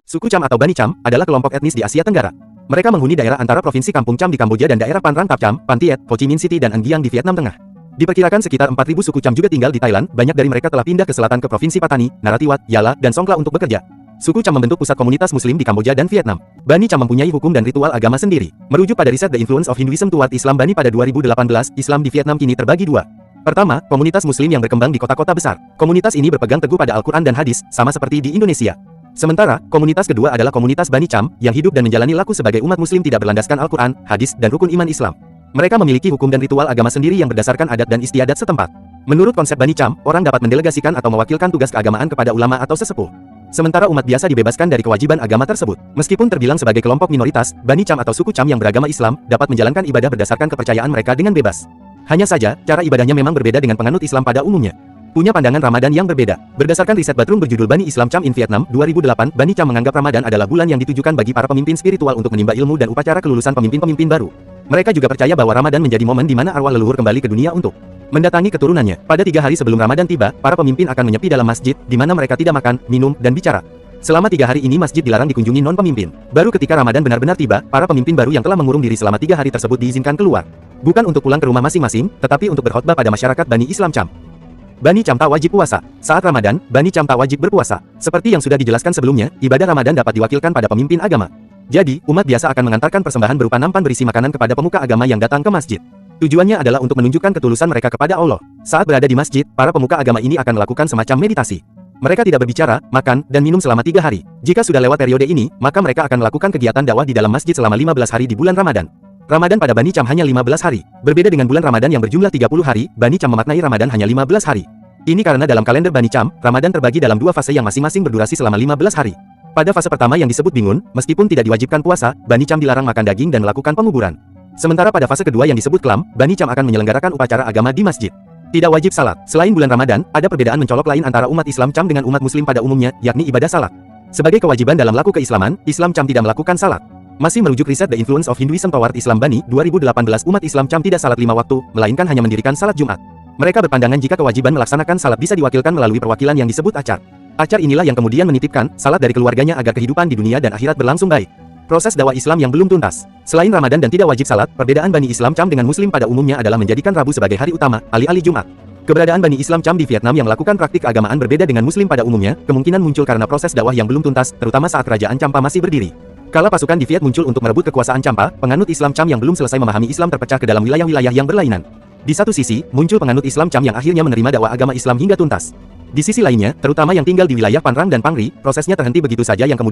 Suku Cham atau Bani Cham adalah kelompok etnis di Asia Tenggara. Mereka menghuni daerah antara Provinsi Kampung Cham di Kamboja dan daerah Phan Rang Thap Cham, Phan Thiet, Ho Chi Minh City dan An Giang di Vietnam Tengah. Diperkirakan sekitar 4.000 suku Cham juga tinggal di Thailand, banyak dari mereka telah pindah ke selatan ke Provinsi Pattani, Narathiwat, Yala, dan Songkhla untuk bekerja. Suku Cham membentuk pusat komunitas Muslim di Kamboja dan Vietnam. Bani Cham mempunyai hukum dan ritual agama sendiri. Merujuk pada riset The Influence of Hinduism Toward Islam Bani pada 2018, Islam di Vietnam kini terbagi dua. Pertama, komunitas Muslim yang berkembang di kota-kota besar. Komunitas ini berpegang teguh pada Al-Quran dan hadis, sama seperti di Indonesia. Sementara, komunitas kedua adalah komunitas Bani Cham, yang hidup dan menjalani laku sebagai umat Muslim tidak berlandaskan Al-Quran, hadis, dan rukun iman Islam. Mereka memiliki hukum dan ritual agama sendiri yang berdasarkan adat dan istiadat setempat. Menurut konsep Bani Cham, orang dapat mendelegasikan atau mewakilkan tugas keagamaan kepada ulama atau sesepuh. Sementara umat biasa dibebaskan dari kewajiban agama tersebut. Meskipun terbilang sebagai kelompok minoritas, Bani Cham atau suku Cham yang beragama Islam dapat menjalankan ibadah berdasarkan kepercayaan mereka dengan bebas. Hanya saja, cara ibadahnya memang berbeda dengan penganut Islam pada umumnya. Punya pandangan Ramadan yang berbeda. Berdasarkan riset Batrung berjudul Bani Islam Cham in Vietnam 2008, Bani Cham menganggap Ramadan adalah bulan yang ditujukan bagi para pemimpin spiritual untuk menimba ilmu dan upacara kelulusan pemimpin-pemimpin baru. Mereka juga percaya bahwa Ramadan menjadi momen di mana arwah leluhur kembali ke dunia untuk mendatangi keturunannya. Pada 3 hari sebelum Ramadan tiba, para pemimpin akan menyepi dalam masjid, di mana mereka tidak makan, minum, dan bicara. Selama 3 hari ini masjid dilarang dikunjungi non-pemimpin. Baru ketika Ramadan benar-benar tiba, para pemimpin baru yang telah mengurung diri selama 3 hari tersebut diizinkan keluar. Bukan untuk pulang ke rumah masing-masing, tetapi untuk berkhotbah pada masyarakat Bani Islam Cham. Bani Cham tak wajib puasa. Saat Ramadan, Bani Cham tak wajib berpuasa. Seperti yang sudah dijelaskan sebelumnya, ibadah Ramadan dapat diwakilkan pada pemimpin agama. Jadi, umat biasa akan mengantarkan persembahan berupa nampan berisi makanan kepada pemuka agama yang datang ke masjid. Tujuannya adalah untuk menunjukkan ketulusan mereka kepada Allah. Saat berada di masjid, para pemuka agama ini akan melakukan semacam meditasi. Mereka tidak berbicara, makan, dan minum selama 3 hari. Jika sudah lewat periode ini, maka mereka akan melakukan kegiatan dakwah di dalam masjid selama 15 hari di bulan Ramadan. Ramadan pada Bani Cham hanya 15 hari. Berbeda dengan bulan Ramadan yang berjumlah 30 hari, Bani Cham memaknai Ramadan hanya 15 hari. Ini karena dalam kalender Bani Cham, Ramadan terbagi dalam 2 fase yang masing-masing berdurasi selama 15 hari. Pada fase pertama yang disebut Bingun, meskipun tidak diwajibkan puasa, Bani Cham dilarang makan daging dan melakukan penguburan. Sementara pada fase kedua yang disebut Klam, Bani Cham akan menyelenggarakan upacara agama di masjid. Tidak wajib salat. Selain bulan Ramadan, ada perbedaan mencolok lain antara umat Islam Cham dengan umat Muslim pada umumnya, yakni ibadah salat. Sebagai kewajiban dalam laku keislaman, Islam Cham tidak melakukan salat. Masih merujuk riset The Influence of Hinduism Toward Islam Bani 2018, umat Islam Cham tidak salat 5 waktu, melainkan hanya mendirikan salat Jumat. Mereka berpandangan jika kewajiban melaksanakan salat bisa diwakilkan melalui perwakilan yang disebut acar. Acar inilah yang kemudian menitipkan salat dari keluarganya agar kehidupan di dunia dan akhirat berlangsung baik. Proses dakwah Islam yang belum tuntas. Selain Ramadan dan tidak wajib salat, perbedaan Bani Islam Cham dengan Muslim pada umumnya adalah menjadikan Rabu sebagai hari utama, alih-alih Jumat. Keberadaan Bani Islam Cham di Vietnam yang melakukan praktik keagamaan berbeda dengan Muslim pada umumnya, kemungkinan muncul karena proses dakwah yang belum tuntas, terutama saat kerajaan Champa masih berdiri. Kala pasukan di Viet muncul untuk merebut kekuasaan Champa, penganut Islam Cham yang belum selesai memahami Islam terpecah ke dalam wilayah-wilayah yang berlainan. Di satu sisi, muncul penganut Islam Cham yang akhirnya menerima dakwah agama Islam hingga tuntas. Di sisi lainnya, terutama yang tinggal di wilayah Phan Rang dan Pang Ri, prosesnya terhenti begitu saja yang kemudian